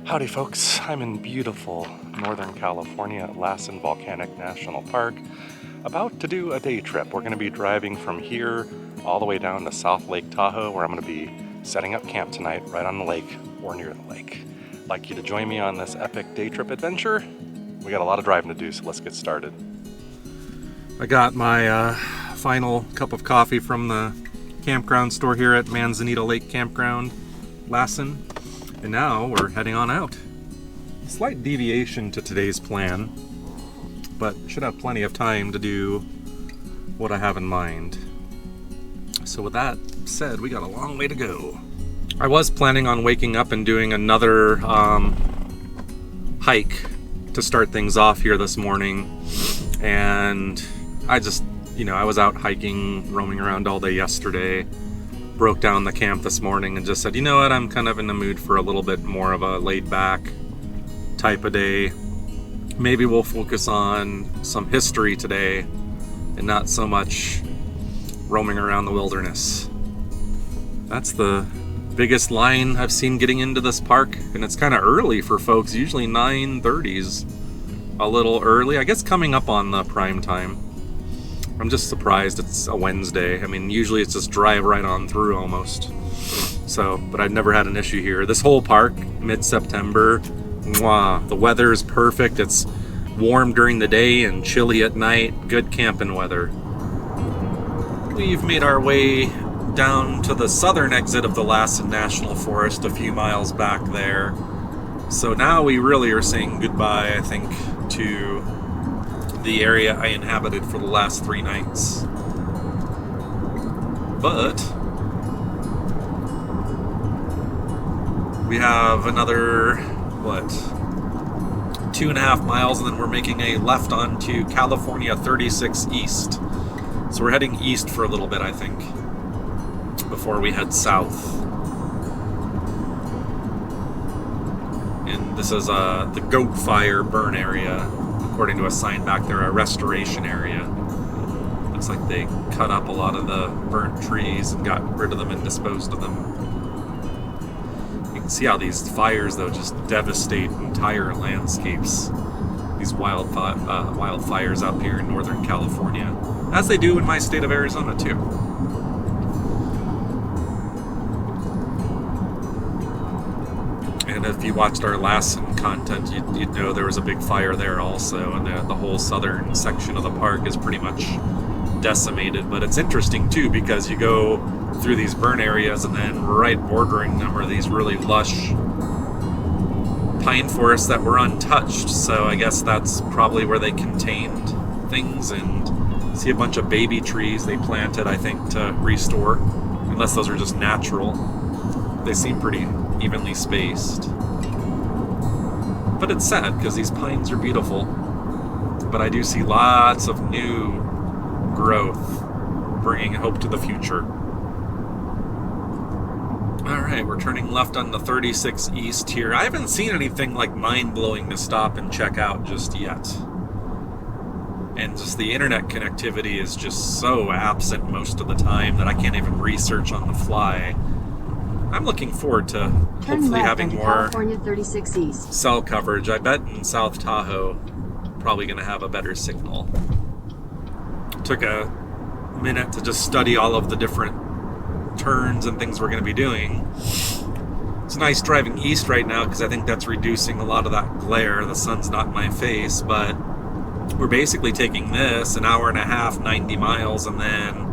Howdy folks, I'm in beautiful Northern California at Lassen Volcanic National Park, about to do a day trip. We're going to be driving from here all the way down to South Lake Tahoe, where I'm going to be setting up camp tonight right on the lake or near the lake. I'd like you to join me on this epic day trip adventure. We got a lot of driving to do, so let's get started. I got my final cup of coffee from the campground store here at Manzanita Lake Campground, Lassen. And now we're heading on out. Slight deviation to today's plan, but should have plenty of time to do what I have in mind. So with that said, we got a long way to go. I was planning on waking up and doing another hike to start things off here this morning. And I just, I was out hiking, roaming around all day yesterday. Broke down the camp this morning and just said, you know what, I'm kind of in the mood for a little bit more of a laid back type of day. Maybe we'll focus on some history today and not so much roaming around the wilderness. That's the biggest line I've seen getting into this park, and it's kind of early for folks. Usually 9:30's a little early. I guess coming up on the prime time. I'm just surprised it's a Wednesday. I mean, usually it's just drive right on through almost. So, but I've never had an issue here. This whole park, mid-September, mwah, the weather is perfect. It's warm during the day and chilly at night. Good camping weather. We've made our way down to the southern exit of the Lassen National Forest, a few miles back there. So now we really are saying goodbye, I think, to the area I inhabited for the last 3 nights. But we have another, 2.5 miles, and then we're making a left onto California 36 East. So we're heading east for a little bit, I think, before we head south. And this is the Goat Fire burn area. According to a sign back there, a restoration area. Looks like they cut up a lot of the burnt trees and got rid of them and disposed of them. You can see how these fires, though, just devastate entire landscapes. These wildfires out here in Northern California, as they do in my state of Arizona, too. And if you watched our Lassen content, you'd know there was a big fire there also, and the whole southern section of the park is pretty much decimated. But it's interesting too, because you go through these burn areas, and then right bordering them are these really lush pine forests that were untouched. So I guess that's probably where they contained things. And see a bunch of baby trees they planted, I think, to restore, unless those are just natural. They seem pretty evenly spaced. But it's sad because these pines are beautiful. But I do see lots of new growth, bringing hope to the future. Alright, we're turning left on the 36 East here. I haven't seen anything like mind-blowing to stop and check out just yet. And just the internet connectivity is just so absent most of the time that I can't even research on the fly. I'm looking forward to hopefully having more California 36 East. cell coverage. I bet in South Tahoe, probably going to have a better signal. Took a minute to just study all of the different turns and things we're going to be doing. It's nice driving east right now because I think that's reducing a lot of that glare. The sun's not in my face, but we're basically taking this an hour and a half, 90 miles, and then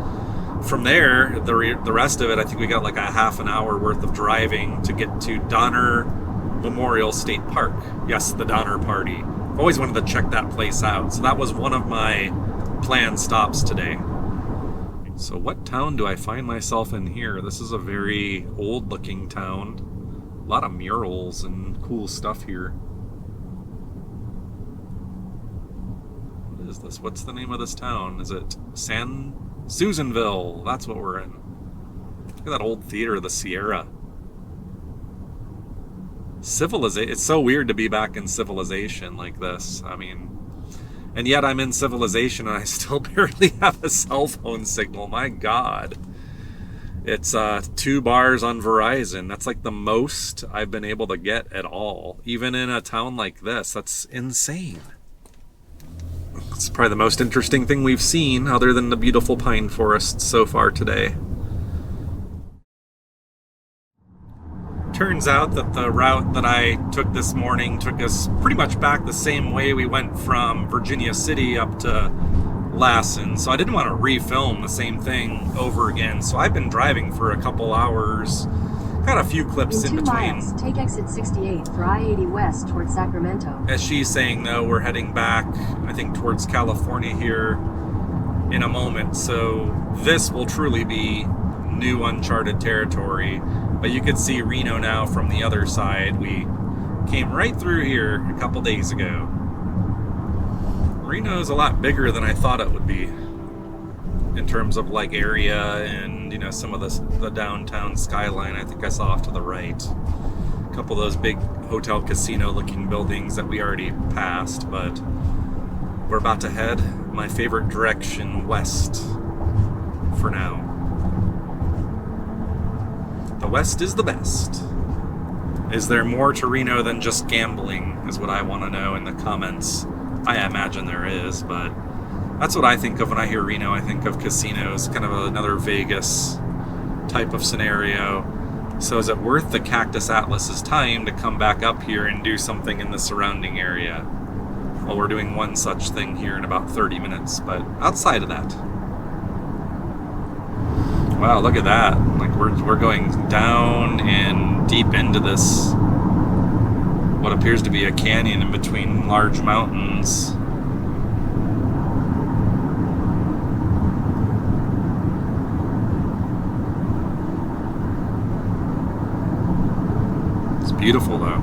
from there, the rest of it, I think we got like a half an hour worth of driving to get to Donner Memorial State Park. Yes, the Donner Party. I've always wanted to check that place out. So that was one of my planned stops today. So what town do I find myself in here? This is a very old-looking town. A lot of murals and cool stuff here. What is this? What's the name of this town? Is it Susanville? That's what we're in. Look at that old theater, the Sierra. Civilization. It's so weird to be back in civilization like this. I mean, and yet I'm in civilization and I still barely have a cell phone signal. My God. It's 2 bars on Verizon. That's like the most I've been able to get at all, even in a town like this. That's insane. It's probably the most interesting thing we've seen, other than the beautiful pine forests so far today. Turns out that the route that I took this morning took us pretty much back the same way we went from Virginia City up to Lassen, so I didn't want to refilm the same thing over again. So I've been driving for a couple hours, got a few clips in between. 2 miles, take exit 68 for I-80 west towards Sacramento. As she's saying, though, we're heading back, I think, towards California here in a moment. So this will truly be new uncharted territory. But you could see Reno now from the other side. We came right through here a couple days ago. Reno is a lot bigger than I thought it would be in terms of like area and, you know, some of the downtown skyline. I think I saw off to the right a couple of those big hotel casino looking buildings that we already passed, but we're about to head my favorite direction, west, for now. The west is the best. Is there more to Reno than just gambling, is what I want to know in the comments. I imagine there is, but that's what I think of when I hear Reno. I think of casinos, kind of another Vegas type of scenario. So is it worth the Cactus Atlas's time to come back up here and do something in the surrounding area? Well, we're doing one such thing here in about 30 minutes, but outside of that. Wow, look at that. Like we're going down and deep into this, what appears to be a canyon in between large mountains. It's beautiful though.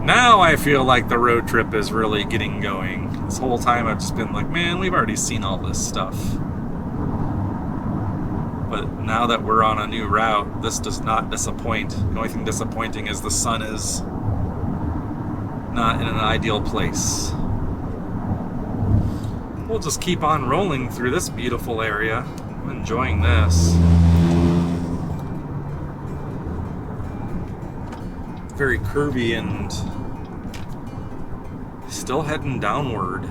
Now I feel like the road trip is really getting going. This whole time I've just been like, man, we've already seen all this stuff. But now that we're on a new route, this does not disappoint. The only thing disappointing is the sun is not in an ideal place. We'll just keep on rolling through this beautiful area. I'm enjoying this. Very curvy and still heading downward.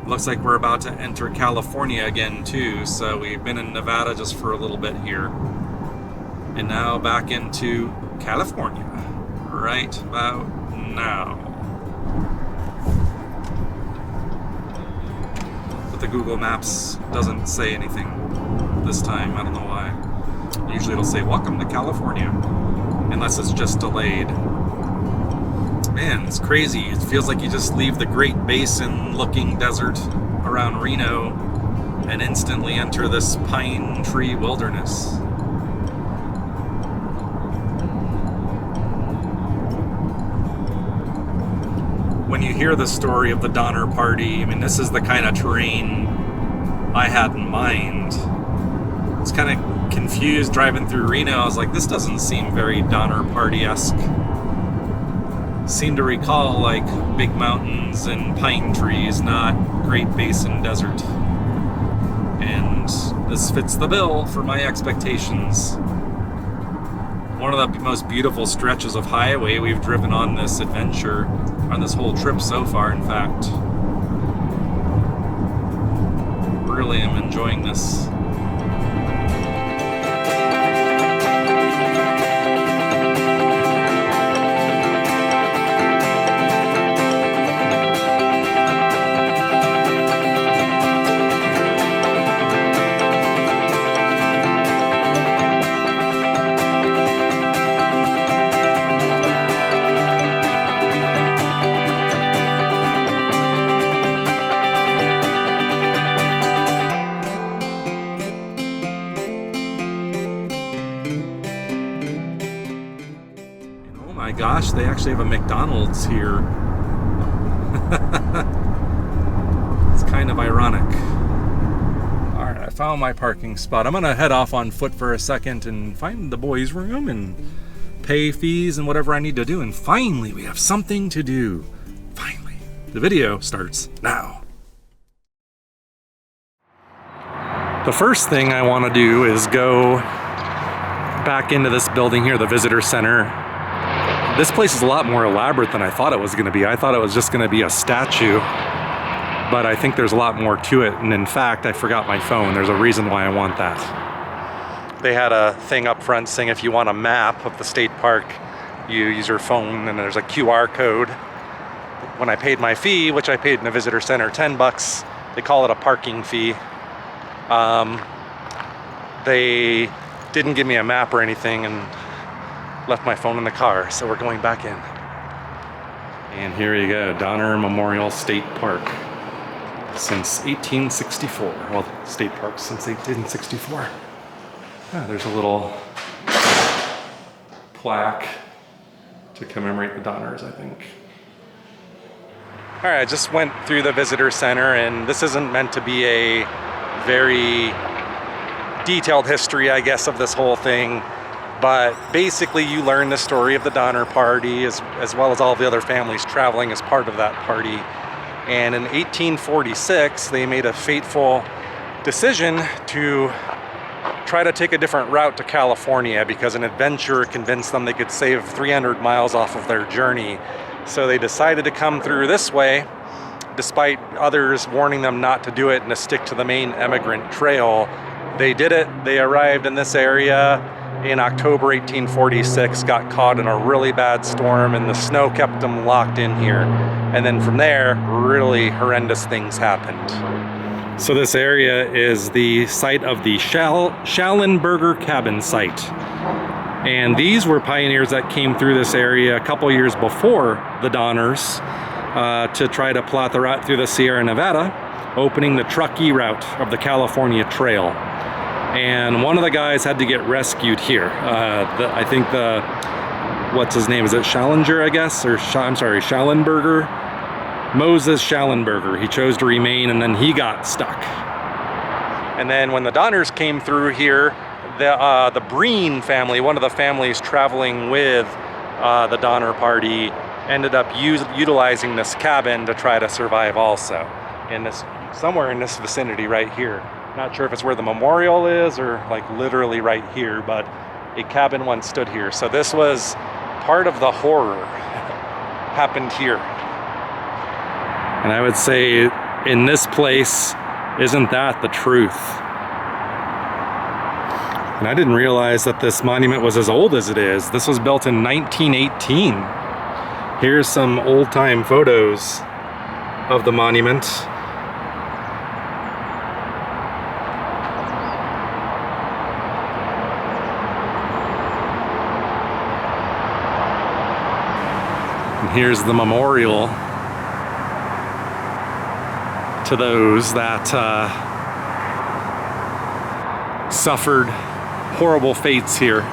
Looks like we're about to enter California again too, so we've been in Nevada just for a little bit here. And now back into California, right about now. But the Google Maps doesn't say anything this time, I don't know why. Usually it'll say, welcome to California, unless it's just delayed. Man, it's crazy. It feels like you just leave the Great Basin looking desert around Reno and instantly enter this pine tree wilderness. When you hear the story of the Donner Party, I mean, this is the kind of terrain I had in mind. I was kind of confused driving through Reno. I was like, this doesn't seem very Donner Party-esque. Seem to recall like big mountains and pine trees, not Great Basin desert. And this fits the bill for my expectations. One of the most beautiful stretches of highway we've driven on this adventure, on this whole trip so far, in fact. Really am enjoying this. Gosh, they actually have a McDonald's here. It's kind of ironic. Alright, I found my parking spot. I'm gonna head off on foot for a second and find the boys' room and pay fees and whatever I need to do. And finally, we have something to do. Finally. The video starts now. The first thing I want to do is go back into this building here, the visitor center. This place is a lot more elaborate than I thought it was going to be. I thought it was just going to be a statue, but I think there's a lot more to it. And in fact, I forgot my phone. There's a reason why I want that. They had a thing up front saying if you want a map of the state park, you use your phone, and there's a QR code. When I paid my fee, which I paid in the visitor center, $10, they call it a parking fee. They didn't give me a map or anything and left my phone in the car, so we're going back in. And here you go, Donner Memorial State Park since 1864. Well, state park since 1864. There's a little plaque to commemorate the Donners, I think. All right, I just went through the visitor center, and this isn't meant to be a very detailed history, I guess, of this whole thing, but basically you learn the story of the Donner Party as well as all the other families traveling as part of that party. And in 1846, they made a fateful decision to try to take a different route to California because an adventurer convinced them they could save 300 miles off of their journey. So they decided to come through this way, despite others warning them not to do it and to stick to the main emigrant trail. They did it. They arrived in this area in October 1846, got caught in a really bad storm, and the snow kept them locked in here. And then from there, really horrendous things happened. So this area is the site of the Schallenberger cabin site. And these were pioneers that came through this area a couple years before the Donners to try to plot the route through the Sierra Nevada, opening the Truckee route of the California Trail. And one of the guys had to get rescued here. I think what's his name? Is it Schallenger, I guess? Or Schallenberger? Moses Schallenberger. He chose to remain, and then he got stuck. And then when the Donners came through here, the Breen family, one of the families traveling with the Donner Party, ended up utilizing this cabin to try to survive also. Somewhere in this vicinity right here. Not sure if it's where the memorial is or like literally right here, but a cabin once stood here. So this was part of the horror happened here. And I would say in this place, isn't that the truth? And I didn't realize that this monument was as old as it is. This was built in 1918. Here's some old-time photos of the monument. And here's the memorial to those that suffered horrible fates here.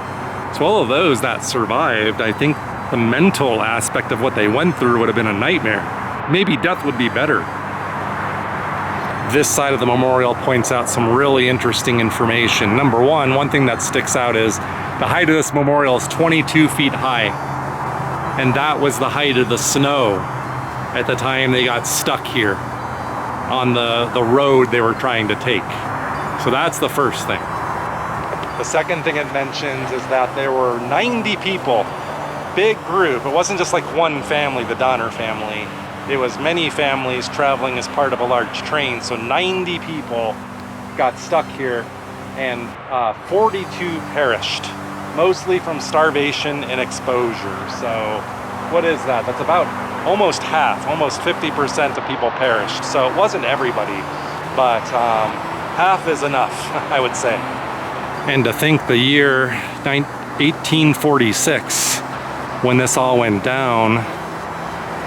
So all of those that survived, I think the mental aspect of what they went through would have been a nightmare. Maybe death would be better. This side of the memorial points out some really interesting information. Number one thing that sticks out is the height of this memorial is 22 feet high. And that was the height of the snow at the time they got stuck here on the road they were trying to take. So that's the first thing. The second thing it mentions is that there were 90 people, big group. It wasn't just like one family, the Donner family. It was many families traveling as part of a large train. So 90 people got stuck here, and 42 perished, mostly from starvation and exposure. So what is that? That's about almost half, almost 50% of people perished. So it wasn't everybody, but half is enough, I would say. And to think the year 1846, when this all went down,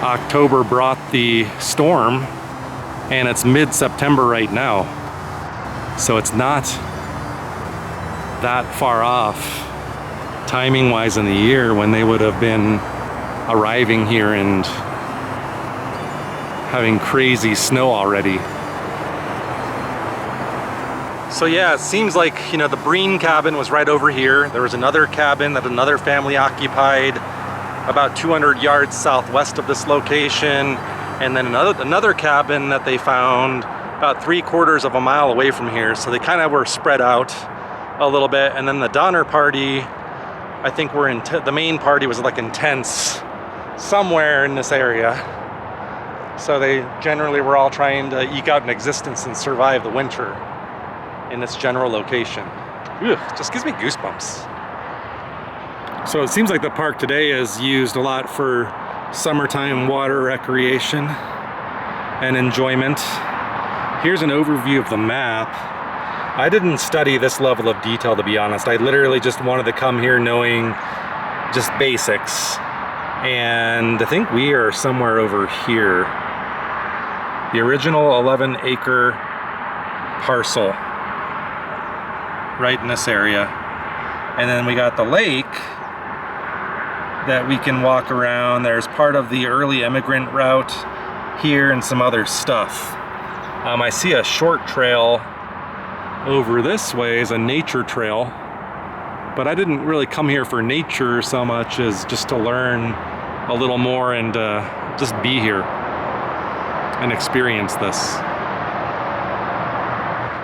October brought the storm, and it's mid-September right now. So it's not that far off, timing-wise, in the year when they would have been arriving here and having crazy snow already. So yeah, it seems like, the Breen cabin was right over here. There was another cabin that another family occupied about 200 yards southwest of this location. And then another cabin that they found about 3/4 of a mile away from here, so they kind of were spread out a little bit. And then the Donner Party, I think the main party was like in tents somewhere in this area. So they generally were all trying to eke out an existence and survive the winter in this general location. Ugh, just gives me goosebumps. So it seems like the park today is used a lot for summertime water recreation and enjoyment. Here's an overview of the map. I didn't study this level of detail, to be honest. I literally just wanted to come here knowing just basics. And I think we are somewhere over here. The original 11-acre parcel right in this area. And then we got the lake that we can walk around. There's part of the early immigrant route here and some other stuff. I see a short trail over this way is a nature trail, but I didn't really come here for nature so much as just to learn a little more and just be here and experience this.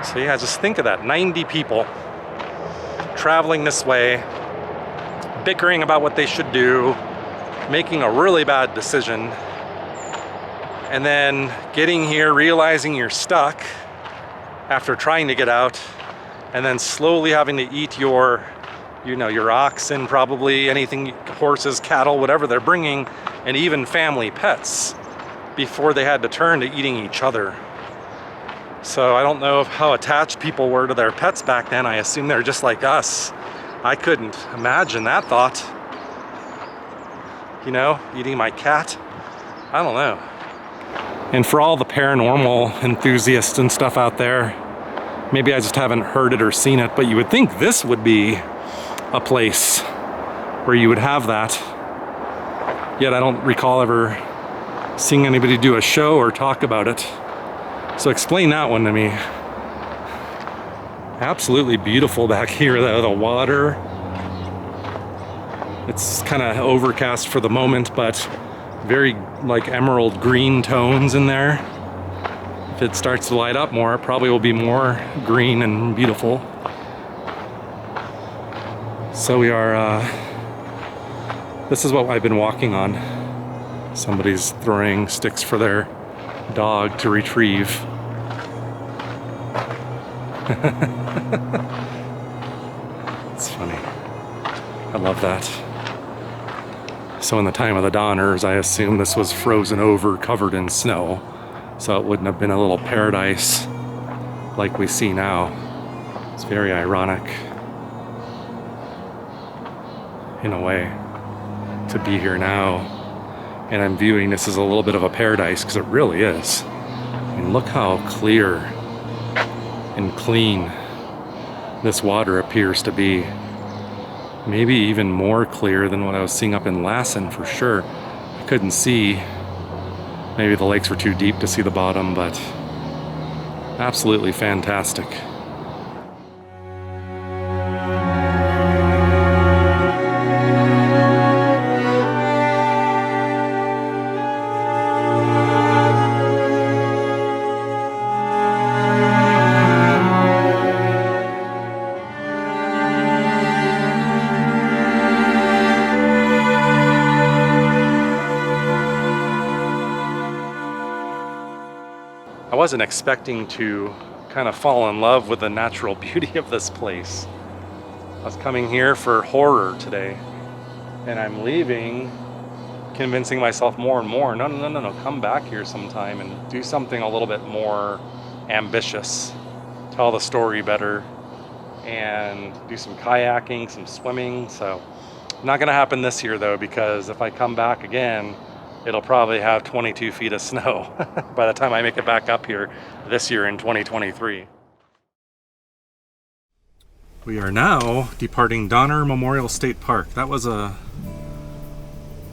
So yeah, just think of that, 90 people traveling this way, bickering about what they should do, making a really bad decision, and then getting here, realizing you're stuck after trying to get out, and then slowly having to eat your oxen, probably anything, horses, cattle, whatever they're bringing, and even family pets before they had to turn to eating each other. So I don't know how attached people were to their pets back then. I assume they're just like us. I couldn't imagine that thought. You know, eating my cat. I don't know. And for all the paranormal enthusiasts and stuff out there, maybe I just haven't heard it or seen it, but you would think this would be a place where you would have that. Yet I don't recall ever seeing anybody do a show or talk about it. So explain that one to me. Absolutely beautiful back here though, the water. It's kind of overcast for the moment, but very like emerald green tones in there. If it starts to light up more, it probably will be more green and beautiful. So we are, this is what I've been walking on. Somebody's throwing sticks for their dog to retrieve. It's funny. I love that. So in the time of the Donners, I assume this was frozen over, covered in snow. So it wouldn't have been a little paradise like we see now. It's very ironic, in a way, to be here now. And I'm viewing this as a little bit of a paradise, because it really is. I mean, look how clear and clean this water appears to be. Maybe even more clear than what I was seeing up in Lassen for sure. I couldn't see. Maybe the lakes were too deep to see the bottom, but absolutely fantastic. I wasn't expecting to kind of fall in love with the natural beauty of this place. I was coming here for horror today, and I'm leaving convincing myself more and more, no, come back here sometime and do something a little bit more ambitious, tell the story better, and do some kayaking, some swimming. So not gonna happen this year though, because if I come back again, it'll probably have 22 feet of snow by the time I make it back up here this year in 2023. We are now departing Donner Memorial State Park. That was a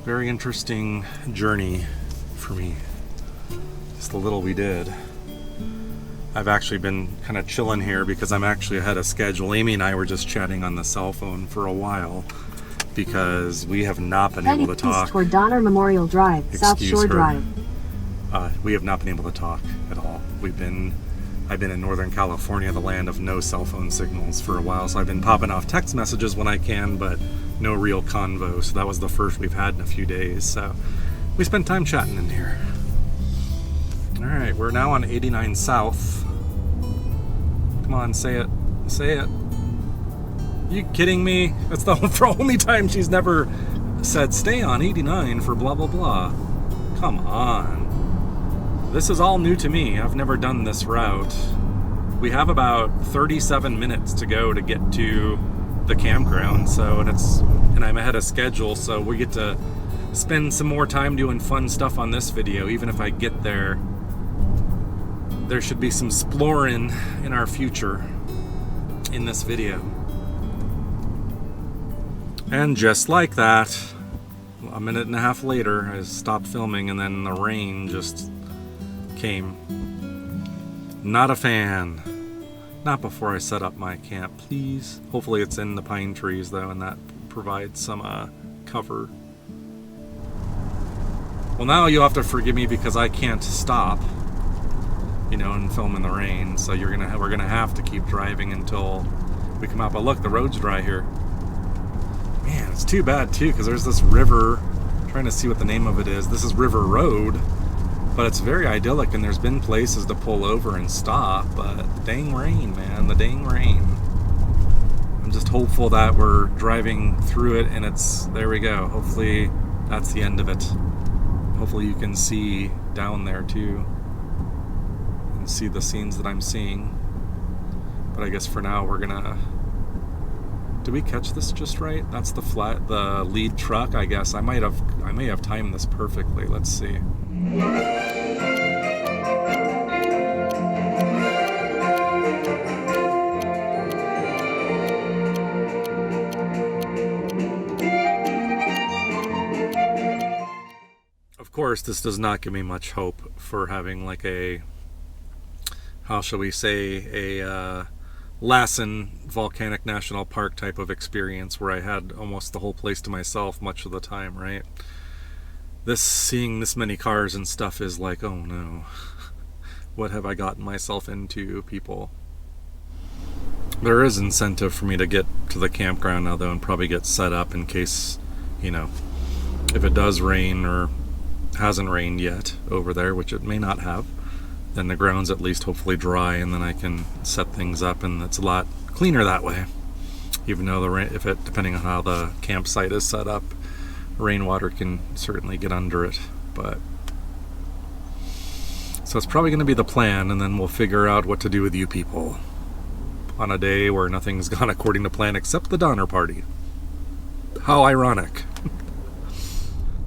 very interesting journey for me. Just the little we did. I've actually been kind of chilling here because I'm actually ahead of schedule. Amy and I were just chatting on the cell phone for a while, because we have not been able to talk. Toward Donner Memorial Drive, South Shore Drive. We have not been able to talk at all. We've been I've been in Northern California, the land of no cell phone signals, for a while, so I've been popping off text messages when I can, but no real convo. So that was the first we've had in a few days. So we spent time chatting in here. All right, we're now on 89 South. Come on, say it. Say it. You kidding me? That's the only time she's never said stay on 89 for blah, blah, blah. Come on. This is all new to me. I've never done this route. We have about 37 minutes to go to get to the campground, and I'm ahead of schedule, so we get to spend some more time doing fun stuff on this video. Even if I get there, there should be some exploring in our future in this video. And just like that, a minute and a half later, I stopped filming, and then the rain just came. Not a fan. Not before I set up my camp, please. Hopefully it's in the pine trees though, and that provides some cover. Well, now you'll have to forgive me because I can't stop, and film in the rain. So we're gonna have to keep driving until we come out. But look, the road's dry here. Man, it's too bad too, because there's this river. I'm trying to see what the name of it is. This is River Road. But it's very idyllic, and there's been places to pull over and stop, but the dang rain, man, the dang rain. I'm just hopeful that we're driving through it, and there we go. Hopefully that's the end of it. Hopefully you can see down there too, and see the scenes that I'm seeing. But I guess for now we're gonna... Did we catch this just right? That's the lead truck, I guess. I may have timed this perfectly. Let's see. Of course, this does not give me much hope for having like a, how shall we say, a Lassen Volcanic National Park type of experience where I had almost the whole place to myself much of the time, right? Seeing this many cars and stuff is like, oh no, what have I gotten myself into, people? There is incentive for me to get to the campground now though, and probably get set up in case, if it does rain or hasn't rained yet over there, which it may not have, then the ground's at least hopefully dry, and then I can set things up, and it's a lot cleaner that way. Even though depending on how the campsite is set up, rainwater can certainly get under it. But so it's probably going to be the plan, and then we'll figure out what to do with you people on a day where nothing's gone according to plan except the Donner Party. How ironic.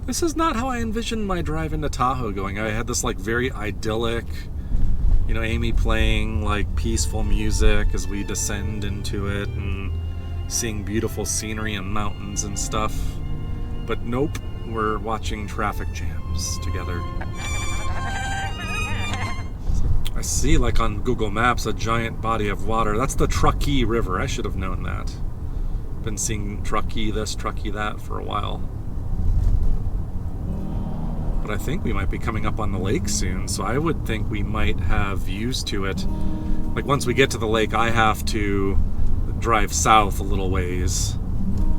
This is not how I envisioned my drive into Tahoe going. I had this like very idyllic, Amy playing like peaceful music as we descend into it and seeing beautiful scenery and mountains and stuff. But nope, we're watching traffic jams together. I see, like on Google Maps, a giant body of water. That's the Truckee River. I should have known that. Been seeing Truckee this, Truckee that for a while. But I think we might be coming up on the lake soon, so I would think we might have views to it. Like once we get to the lake, I have to drive south a little ways.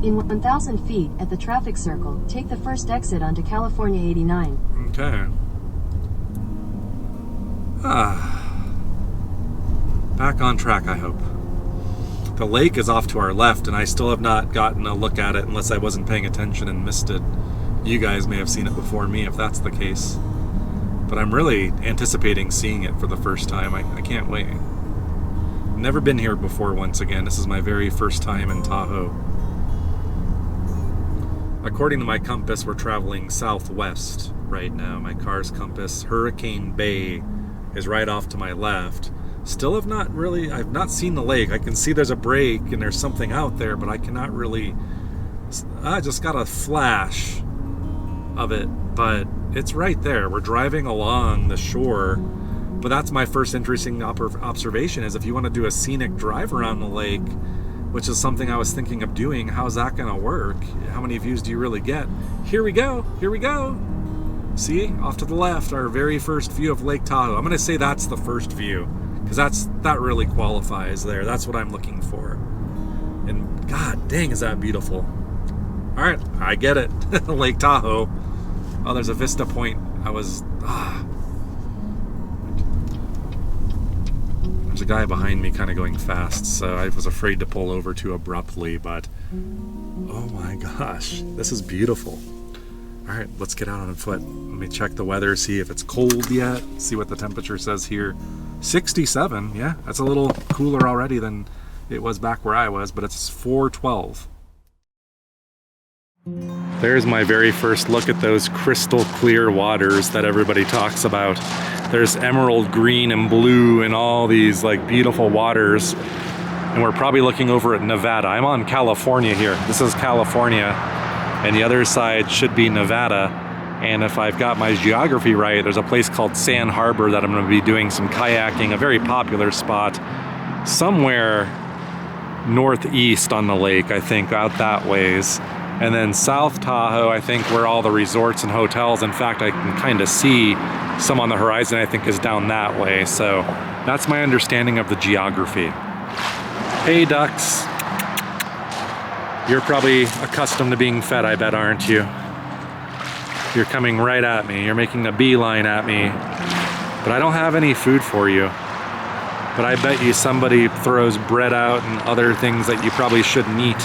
In 1,000 feet at the traffic circle, take the first exit onto California 89. Okay. Back on track, I hope. The lake is off to our left, and I still have not gotten a look at it unless I wasn't paying attention and missed it. You guys may have seen it before me if that's the case. But I'm really anticipating seeing it for the first time. I can't wait. Never been here before once again. This is my very first time in Tahoe. According to my compass, we're traveling southwest right now. My car's compass. Hurricane Bay is right off to my left. Still I've not seen the lake. I can see there's a break and there's something out there, but I cannot really... I just got a flash of it, but it's right there. We're driving along the shore, but that's my first interesting observation is if you want to do a scenic drive around the lake, which is something I was thinking of doing, how's that going to work? How many views do you really get? Here we go. See, off to the left, our very first view of Lake Tahoe. I'm going to say that's the first view, because that really qualifies there. That's what I'm looking for. And god dang, is that beautiful. All right, I get it. Lake Tahoe. Oh, there's a vista point. There's a guy behind me kind of going fast, so I was afraid to pull over too abruptly, but oh my gosh, this is beautiful. All right, let's get out on foot. Let me check the weather, see if it's cold yet, see what the temperature says here. 67, yeah, that's a little cooler already than it was back where I was, but it's 412. There's my very first look at those crystal clear waters that everybody talks about. There's emerald green and blue and all these like beautiful waters. And we're probably looking over at Nevada. I'm on California here. This is California. And the other side should be Nevada. And if I've got my geography right, there's a place called Sand Harbor that I'm going to be doing some kayaking, a very popular spot somewhere northeast on the lake, I think, out that ways. And then South Tahoe, I think, where all the resorts and hotels, in fact, I can kind of see some on the horizon, I think, is down that way. So that's my understanding of the geography. Hey, ducks. You're probably accustomed to being fed, I bet, aren't you? You're coming right at me. You're making a beeline at me. But I don't have any food for you. But I bet you somebody throws bread out and other things that you probably shouldn't eat.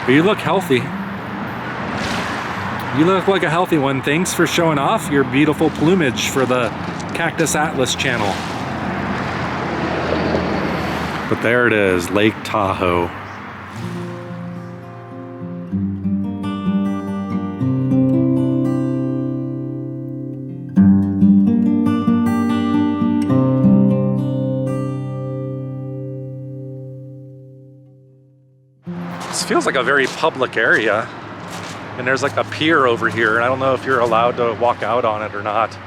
But you look healthy. You look like a healthy one. Thanks for showing off your beautiful plumage for the Cactus Atlas channel. But there it is, Lake Tahoe. This feels like a very public area, and there's like a pier over here, and I don't know if you're allowed to walk out on it or not,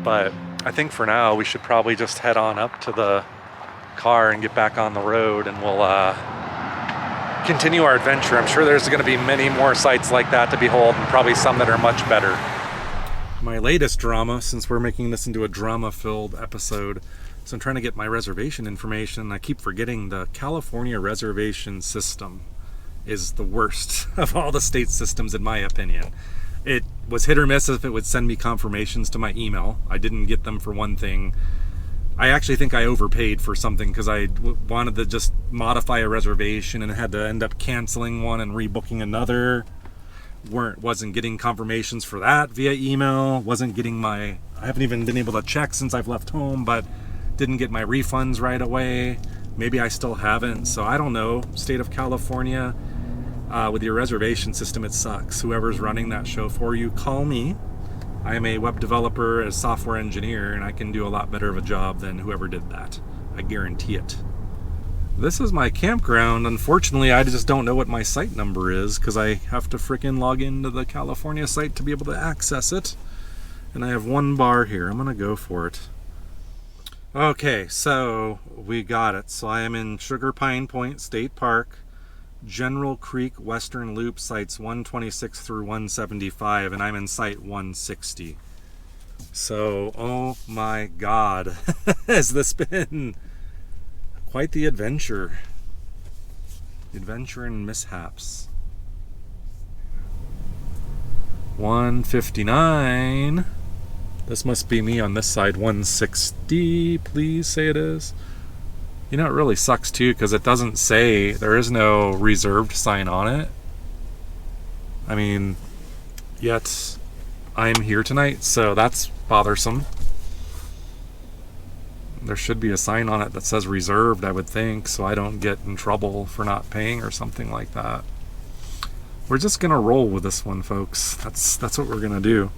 but I think for now we should probably just head on up to the car and get back on the road, and we'll continue our adventure. I'm sure there's going to be many more sights like that to behold, and probably some that are much better. My latest drama, since we're making this into a drama-filled episode, so I'm trying to get my reservation information. I keep forgetting the California reservation system is the worst of all the state systems, in my opinion. It was hit or miss if it would send me confirmations to my email. I didn't get them for one thing. I actually think I overpaid for something because I wanted to just modify a reservation and had to end up canceling one and rebooking another. Wasn't getting confirmations for that via email. I haven't even been able to check since I've left home, but didn't get my refunds right away. Maybe I still haven't, so I don't know. State of California, with your reservation system, it sucks. Whoever's running that show for you, call me. I am a web developer, a software engineer, and I can do a lot better of a job than whoever did that. I guarantee it. This is my campground. Unfortunately, I just don't know what my site number is because I have to frickin' log into the California site to be able to access it. And I have one bar here. I'm gonna go for it. Okay, so we got it. So I am in Sugar Pine Point State Park, General Creek Western Loop, sites 126 through 175, and I'm in site 160. So, oh my God, has this been quite the adventure. Adventure and mishaps. 159. This must be me on this side. 160, please say it is. You know, it really sucks too because it doesn't say, there is no reserved sign on it. I mean, yet I'm here tonight, so that's bothersome. There should be a sign on it that says reserved, I would think, so I don't get in trouble for not paying or something like that. We're just gonna roll with this one, folks. That's what we're gonna do.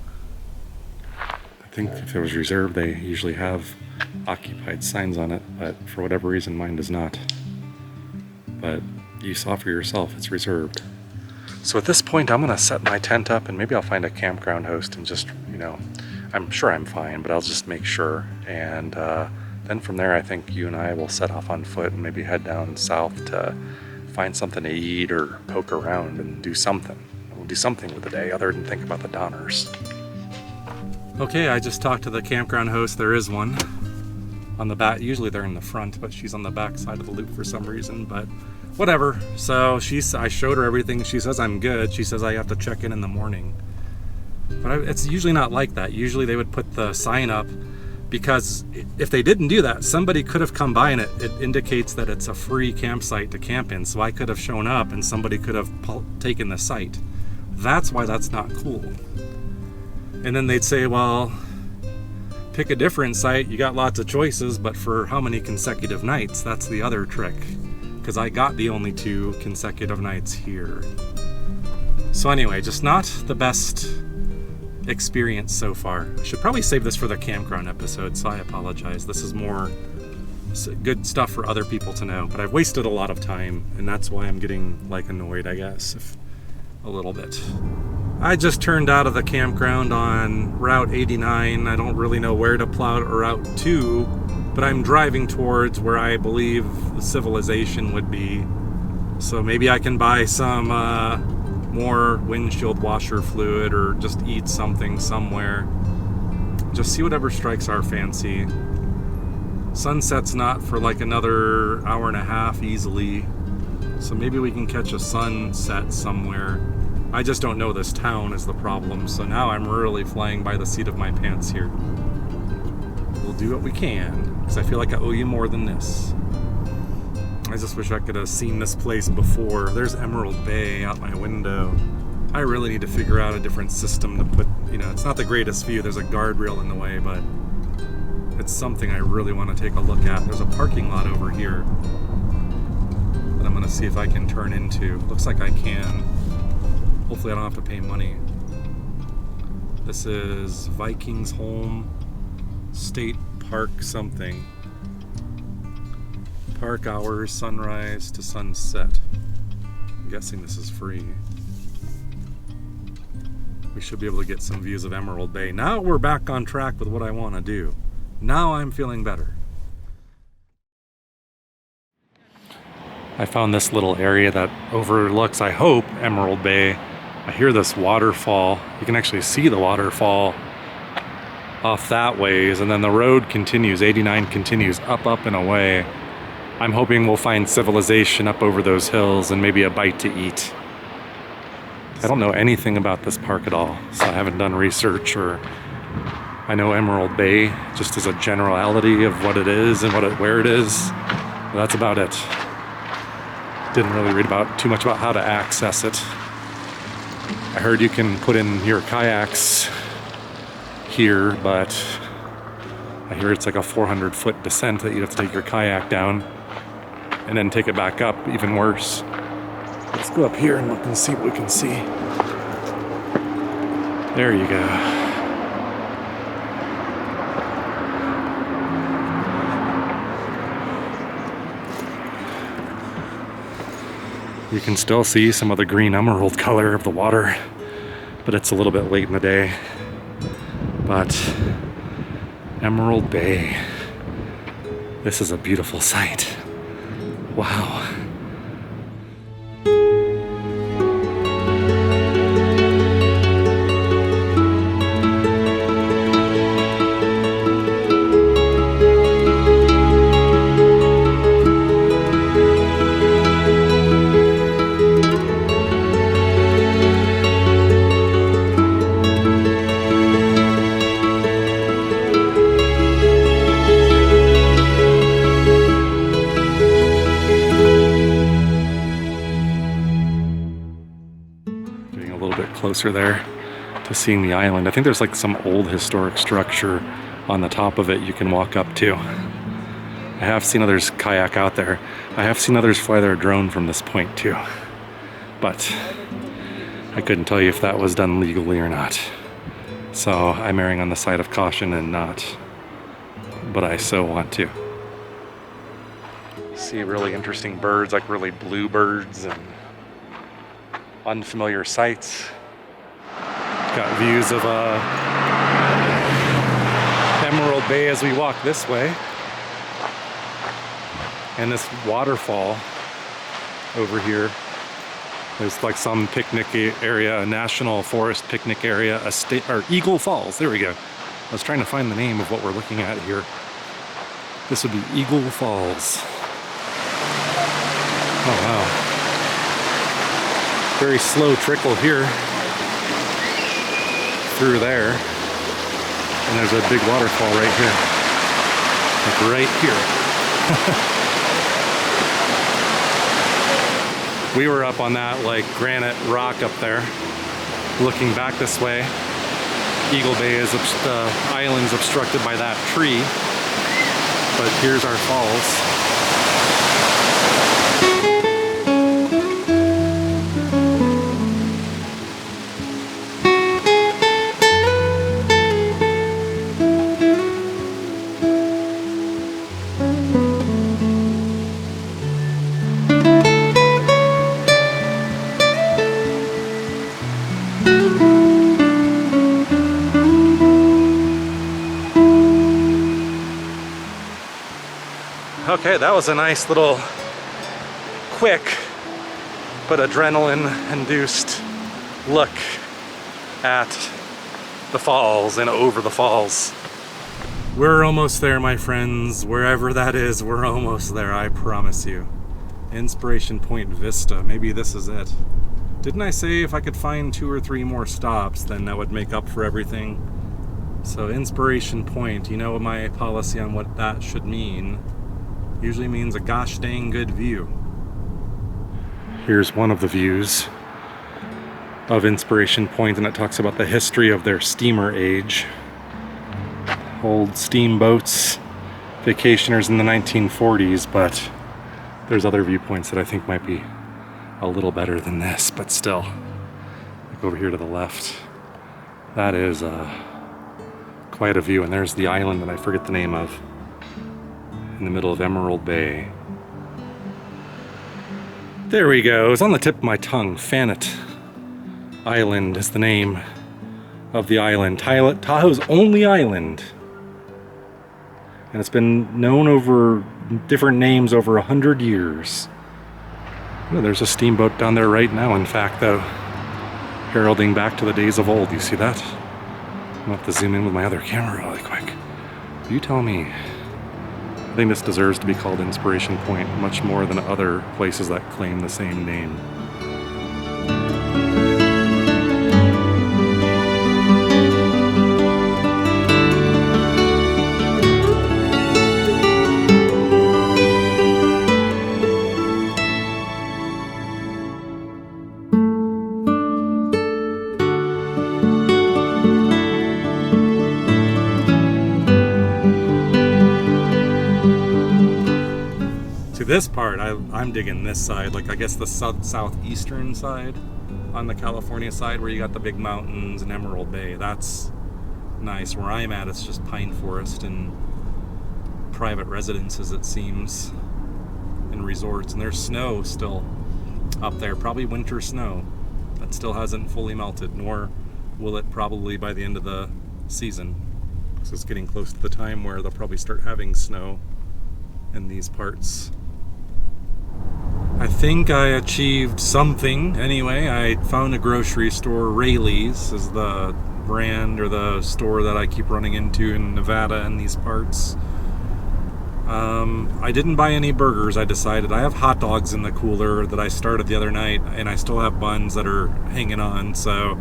I think if it was reserved, they usually have occupied signs on it, but for whatever reason, mine does not. But you saw for yourself, it's reserved. So at this point, I'm gonna set my tent up and maybe I'll find a campground host and just, I'm sure I'm fine, but I'll just make sure. And then from there, I think you and I will set off on foot and maybe head down south to find something to eat or poke around and do something. We'll do something with the day other than think about the Donners. Okay, I just talked to the campground host. There is one on the back. Usually they're in the front, but she's on the back side of the loop for some reason, but whatever. So I showed her everything. She says I'm good. She says I have to check in the morning. But it's usually not like that. Usually they would put the sign up, because if they didn't do that, somebody could have come by and it indicates that it's a free campsite to camp in. So I could have shown up and somebody could have taken the site. That's why that's not cool. And then they'd say, well, pick a different site. You got lots of choices, but for how many consecutive nights? That's the other trick, because I got the only 2 consecutive nights here. So anyway, just not the best experience so far. I should probably save this for the campground episode, so I apologize. This is more good stuff for other people to know, but I've wasted a lot of time, and that's why I'm getting annoyed, I guess, a little bit. I just turned out of the campground on Route 89. I don't really know where to plow Route 2, but I'm driving towards where I believe the civilization would be. So maybe I can buy some more windshield washer fluid, or just eat something somewhere. Just see whatever strikes our fancy. Sunset's not for another hour and a half easily, so maybe we can catch a sunset somewhere. I just don't know this town is the problem, so now I'm really flying by the seat of my pants here. We'll do what we can, because I feel like I owe you more than this. I just wish I could have seen this place before. There's Emerald Bay out my window. I really need to figure out a different system to put, it's not the greatest view. There's a guardrail in the way, but it's something I really want to take a look at. There's a parking lot over here that I'm going to see if I can turn into. Looks like I can. Hopefully I don't have to pay money. This is Vikings Home State Park something. Park hours, sunrise to sunset. I'm guessing this is free. We should be able to get some views of Emerald Bay. Now we're back on track with what I want to do. Now I'm feeling better. I found this little area that overlooks, I hope, Emerald Bay. I hear this waterfall. You can actually see the waterfall off that ways, and then the road continues, 89 continues up and away. I'm hoping we'll find civilization up over those hills and maybe a bite to eat. I don't know anything about this park at all, so I haven't done research, or I know Emerald Bay just as a generality of what it is and where it is. But that's about it. Didn't really read too much about how to access it. I heard you can put in your kayaks here, but I hear it's like a 400-foot descent that you have to take your kayak down and then take it back up, even worse. Let's go up here and look and see what we can see. There you go. You can still see some of the green emerald color of the water, but it's a little bit late in the day. But Emerald Bay, this is a beautiful sight. Wow. Closer there to seeing the island. I think there's some old historic structure on the top of it you can walk up to. I have seen others kayak out there. I have seen others fly their drone from this point too. But I couldn't tell you if that was done legally or not. So I'm erring on the side of caution and not. But I so want to. See really interesting birds, really bluebirds and unfamiliar sights. Got views of Emerald Bay as we walk this way. And this waterfall over here. There's some picnic area, a national forest picnic area, Eagle Falls, there we go. I was trying to find the name of what we're looking at here. This would be Eagle Falls. Oh wow. Very slow trickle here through there. And there's a big waterfall right here. Like right here. We were up on that like granite rock up there, looking back this way. Eagle Bay is, the island's obstructed by that tree, but here's our falls. Okay, that was a nice little quick but adrenaline-induced look at the falls and over the falls. We're almost there, my friends. Wherever that is, we're almost there, I promise you. Inspiration Point Vista, maybe this is it. Didn't I say if I could find 2 or 3 more stops, then that would make up for everything? So Inspiration Point, you know my policy on what that should mean. Usually means a gosh dang good view. Here's one of the views of Inspiration Point, and it talks about the history of their steamer age. Old steamboats, vacationers in the 1940s, but there's other viewpoints that I think might be a little better than this, but still. Look over here to the left. That is quite a view, and there's the island that I forget the name of, in the middle of Emerald Bay. There we go. It's on the tip of my tongue. Fannet Island is the name of the island. Tahoe's only island. And it's been known over different names over 100 years. Oh, there's a steamboat down there right now, in fact, though, heralding back to the days of old. You see that? I'm gonna have to zoom in with my other camera really quick. You tell me. I think this deserves to be called Inspiration Point much more than other places that claim the same name. This part, I'm digging this side, like I guess the southeastern side on the California side where you got the big mountains and Emerald Bay. That's nice. Where I'm at, it's just pine forest and private residences, it seems, and resorts. And there's snow still up there, probably winter snow that still hasn't fully melted, nor will it probably by the end of the season. So it's getting close to the time where they'll probably start having snow in these parts. I think I achieved something anyway. I found a grocery store. Rayleigh's is the brand or the store that I keep running into in Nevada in these parts. I didn't buy any burgers. I decided I have hot dogs in the cooler that I started the other night, and I still have buns that are hanging on, so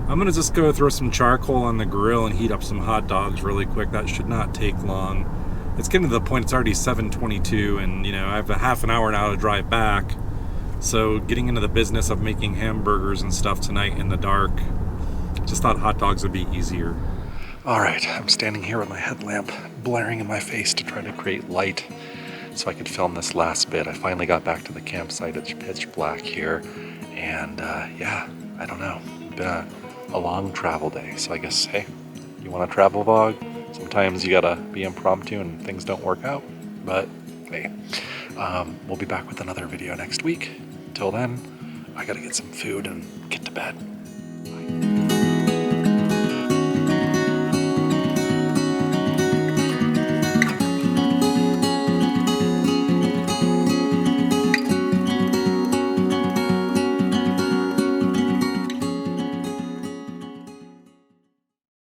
I'm gonna just go throw some charcoal on the grill and heat up some hot dogs really quick. That should not take long. It's getting to the point, it's already 7:22, and you know, I have a half an hour now to drive back. So getting into the business of making hamburgers and stuff tonight in the dark, just thought hot dogs would be easier. All right, I'm standing here with my headlamp blaring in my face to try to create light so I could film this last bit. I finally got back to the campsite. It's pitch black here, and yeah, I don't know. Been a long travel day, so I guess, hey, you want a travel vlog? Sometimes you gotta be impromptu and things don't work out, but hey, we'll be back with another video next week. Until then, I gotta get some food and get to bed.